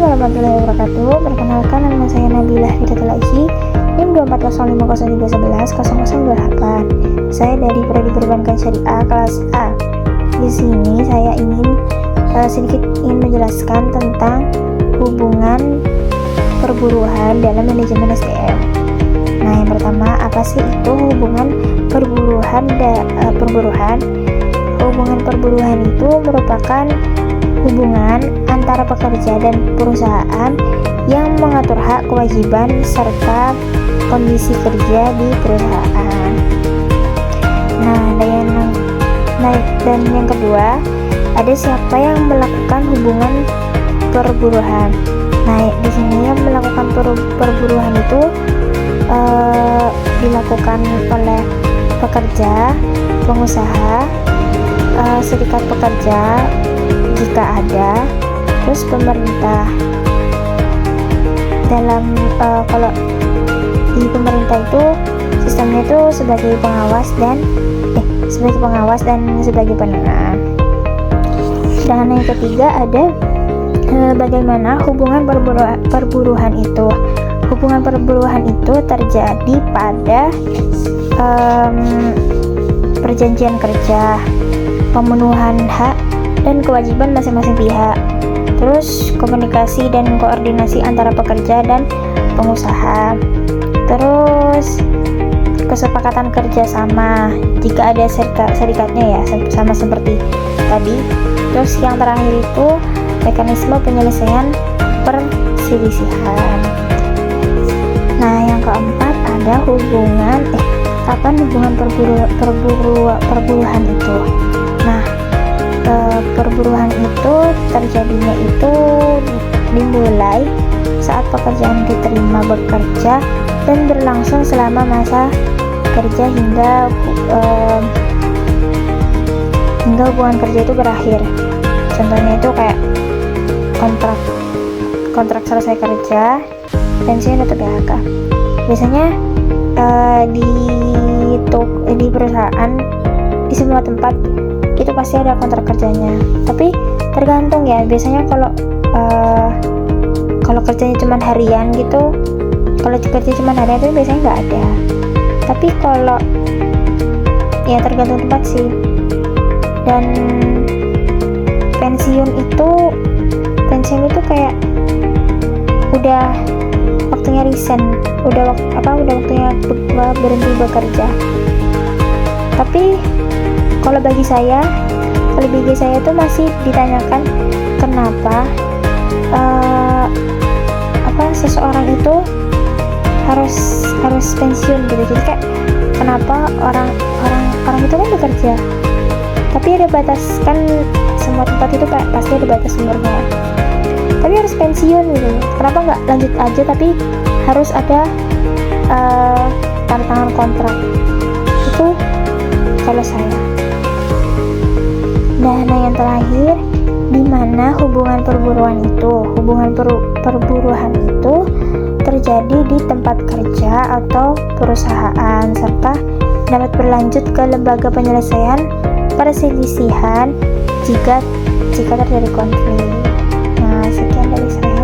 warahmatullahi wabarakatuh. Perkenalkan, nama saya Nabilah Hidayatul Aisyah, NIM 240503110028. Saya dari Prodi Perbankan Syariah kelas A. Di sini saya sedikit ingin menjelaskan tentang hubungan perburuhan dalam manajemen SDM. Nah, yang pertama, apa sih itu hubungan perburuhan? Hubungan perburuhan itu merupakan hubungan antara pekerja dan perusahaan yang mengatur hak, kewajiban, serta kondisi kerja di perusahaan. Dan yang kedua, ada siapa yang melakukan hubungan perburuhan. Nah, di sini yang melakukan perburuhan itu dilakukan oleh pekerja, pengusaha, serikat pekerja jika ada, terus pemerintah. Kalau di pemerintah itu sistemnya itu sebagai pengawas dan sebagai penengah. Dan yang ketiga ada bagaimana hubungan perburuhan itu. Hubungan perburuhan itu terjadi pada perjanjian kerja, pemenuhan hak dan kewajiban masing-masing pihak, terus komunikasi dan koordinasi antara pekerja dan pengusaha, terus kesepakatan kerjasama jika ada serikatnya ya, sama seperti tadi. Terus yang terakhir itu mekanisme penyelesaian perselisihan. Nah, yang keempat ada kapan hubungan perburuhan itu. Nah, perburuhan itu terjadinya itu dimulai saat pekerjaan diterima bekerja dan berlangsung selama masa kerja hingga hubungan kerja itu berakhir. Contohnya itu kayak kontrak selesai kerja, pensiun atau PHK. Biasanya di perusahaan, di semua tempat itu pasti ada kontrak kerjanya. Tapi tergantung ya. Biasanya kalau kerjanya cuma harian gitu, itu biasanya nggak ada. Tapi kalau ya tergantung tempat sih. Dan pensiun itu kayak udah waktunya resign, udah waktunya berhenti bekerja. Tapi kalau bagi saya itu masih ditanyakan kenapa seseorang itu harus pensiun gitu. Jadi kayak kenapa orang itu kan bekerja, tapi ada batas kan, semua tempat itu pasti ada batas umurnya, tapi harus pensiun gitu. Kenapa nggak lanjut aja tapi harus ada tanda tangan kontrak? Itu kalau saya. Nah, yang terakhir, di mana hubungan perburuhan itu terjadi di tempat kerja atau perusahaan, serta dapat berlanjut ke lembaga penyelesaian perselisihan jika terjadi konflik. Nah, sekian dari saya.